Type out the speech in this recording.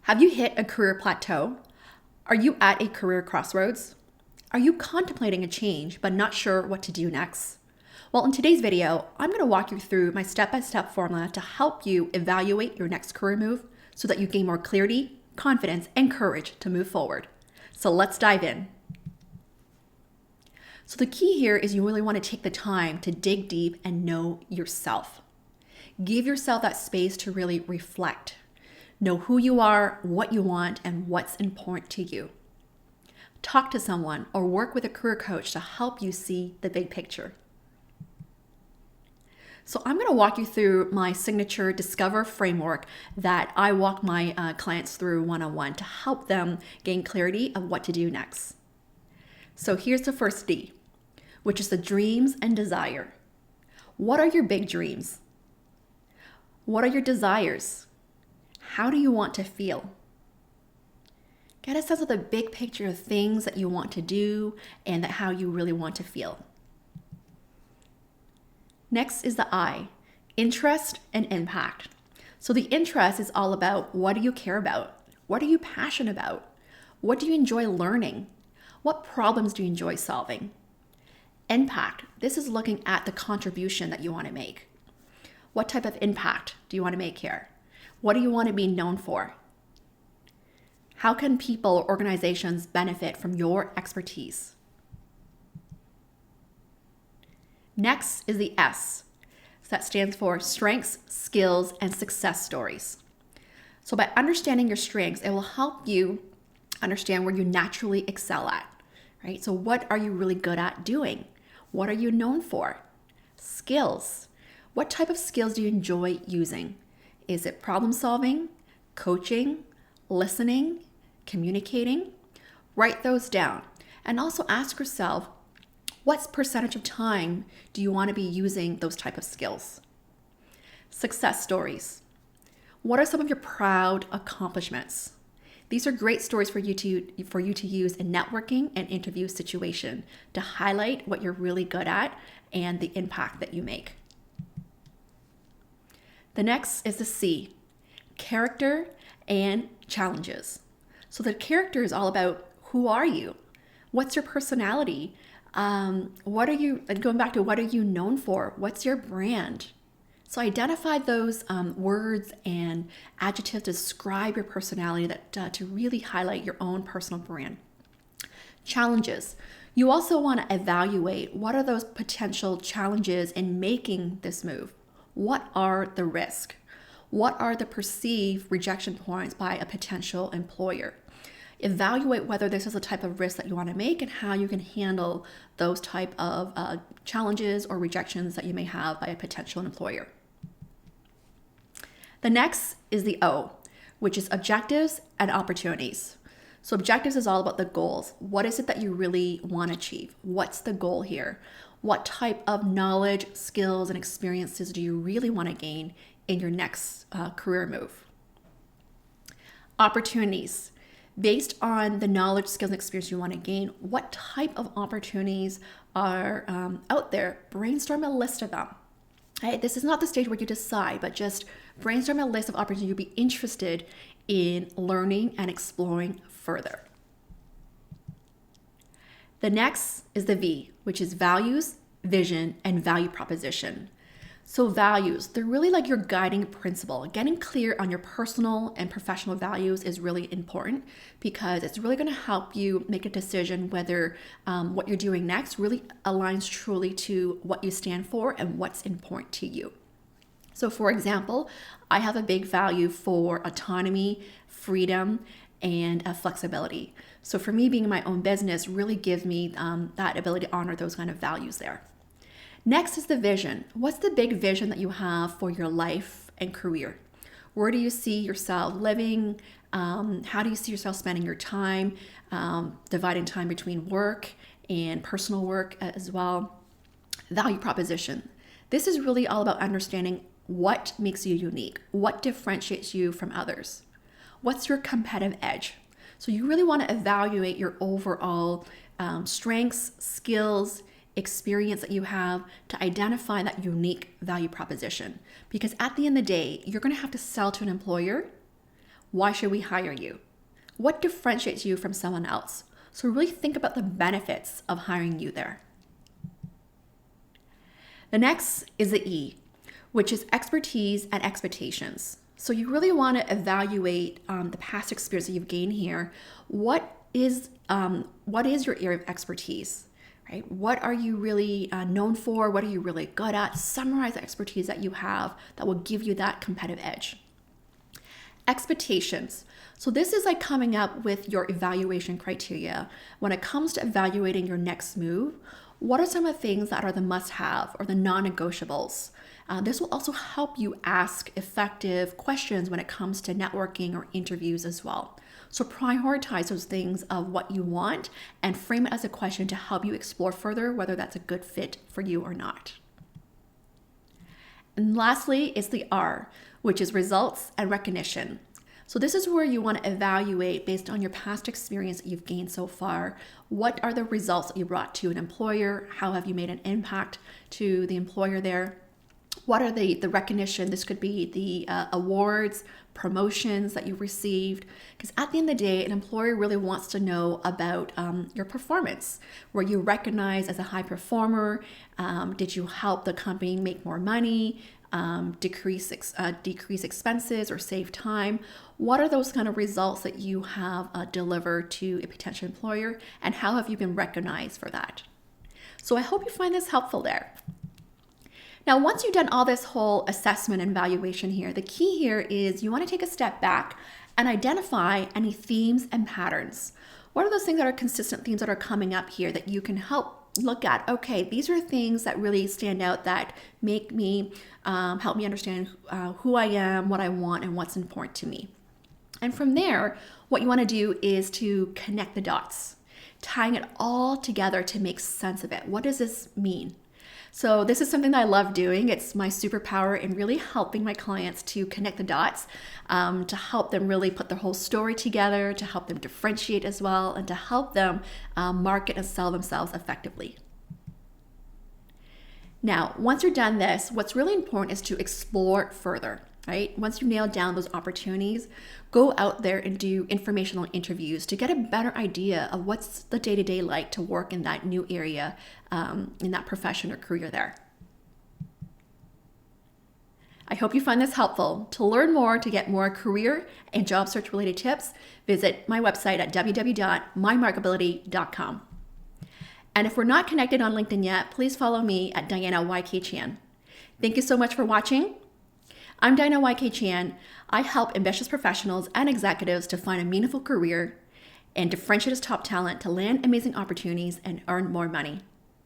Have you hit a career plateau? Are you at a career crossroads? Are you contemplating a change but not sure what to do next? Well, in today's video, I'm going to walk you through my step-by-step formula to help you evaluate your next career move so that you gain more clarity, confidence, and courage to move forward. So let's dive in. So the key here is you really want to take the time to dig deep and know yourself. Give yourself that space to really reflect. Know who you are, what you want, and what's important to you. Talk to someone or work with a career coach to help you see the big picture. So I'm going to walk you through my signature D.I.S.C.O.V.E.R framework that I walk my clients through one-on-one to help them gain clarity of what to do next. So here's the first D, which is the dreams and desire. What are your big dreams? What are your desires? How do you want to feel? Get a sense of the big picture of things that you want to do and how you really want to feel. Next is the I, interest and impact. So the interest is all about what do you care about? What are you passionate about? What do you enjoy learning? What problems do you enjoy solving? Impact, this is looking at the contribution that you want to make. What type of impact do you want to make here? What do you want to be known for? How can people or organizations benefit from your expertise? Next is the S. So that stands for strengths, skills, and success stories. So by understanding your strengths, it will help you understand where you naturally excel at, right? So what are you really good at doing? What are you known for? Skills. What type of skills do you enjoy using? Is it problem solving, coaching, listening, communicating? Write those down and also ask yourself, what percentage of time do you want to be using those type of skills? Success stories. What are some of your proud accomplishments? These are great stories for you to use in networking and interview situation to highlight what you're really good at and the impact that you make. The next is the C, character and challenges. So the character is all about who are you? What's your personality? Going back to what are you known for? What's your brand? So identify those words and adjectives to describe your personality to really highlight your own personal brand. Challenges. You also want to evaluate what are those potential challenges in making this move. What are the risks? What are the perceived rejection points by a potential employer? Evaluate whether this is a type of risk that you want to make and how you can handle those type of challenges or rejections that you may have by a potential employer. The next is the O, which is objectives and opportunities. So objectives is all about the goals. What is it that you really want to achieve? What's the goal here? What type of knowledge, skills, and experiences do you really want to gain in your next career move? Opportunities. Based on the knowledge, skills, and experience you want to gain, what type of opportunities are out there? Brainstorm a list of them. Right? This is not the stage where you decide, but just brainstorm a list of opportunities you'd be interested in learning and exploring further. The next is the V, which is values, vision, and value proposition. So values, they're really like your guiding principle. Getting clear on your personal and professional values is really important because it's really going to help you make a decision whether what you're doing next really aligns truly to what you stand for and what's important to you. So for example, I have a big value for autonomy, freedom, and flexibility. So for me, being in my own business really gives me that ability to honor those kind of values there. Next is the vision. What's the big vision that you have for your life and career? Where do you see yourself living? How do you see yourself spending your time, dividing time between work and personal work as well? Value proposition. This is really all about understanding what makes you unique, what differentiates you from others. What's your competitive edge? So you really want to evaluate your overall strengths, skills, experience that you have to identify that unique value proposition. Because at the end of the day, you're going to have to sell to an employer Why should we hire you? What differentiates you from someone else? So really think about the benefits of hiring you there. The next is the E, which is expertise and expectations. So you really want to evaluate the past experience that you've gained here. What is your area of expertise, right? What are you really known for? What are you really good at? Summarize the expertise that you have that will give you that competitive edge. Expectations. So this is like coming up with your evaluation criteria. When it comes to evaluating your next move, what are some of the things that are the must-have or the non-negotiables? This will also help you ask effective questions when it comes to networking or interviews as well. So prioritize those things of what you want and frame it as a question to help you explore further whether that's a good fit for you or not. And lastly is the R, which is results and recognition. So this is where you want to evaluate based on your past experience that you've gained so far. What are the results that you brought to an employer? How have you made an impact to the employer there? What are the recognition? This could be the awards, promotions that you received. Because at the end of the day, an employer really wants to know about your performance. Were you recognized as a high performer? Did you help the company make more money? Decrease expenses or save time? What are those kind of results that you have delivered to a potential employer, and how have you been recognized for that? So I hope you find this helpful there. Now, once you've done all this whole assessment and evaluation here, the key here is you want to take a step back and identify any themes and patterns. What are those things that are consistent themes that are coming up here that you can help look at? Okay, these are things that really stand out that make me, help me understand who I am, what I want, and what's important to me. And from there, what you want to do is to connect the dots, tying it all together to make sense of it. What does this mean? So this is something that I love doing. It's my superpower in really helping my clients to connect the dots, to help them really put their whole story together, to help them differentiate as well, and to help them market and sell themselves effectively. Now, once you're done this, what's really important is to explore further, right? Once you nail down those opportunities, go out there and do informational interviews to get a better idea of what's the day-to-day like to work in that new area, in that profession or career there. I hope you find this helpful. To learn more, to get more career and job search related tips, visit my website at www.mymarkability.com. And if we're not connected on LinkedIn yet, please follow me at Diana YK Chan. Thank you so much for watching. I'm Diana YK Chan. I help ambitious professionals and executives to find a meaningful career and differentiate as top talent to land amazing opportunities and earn more money.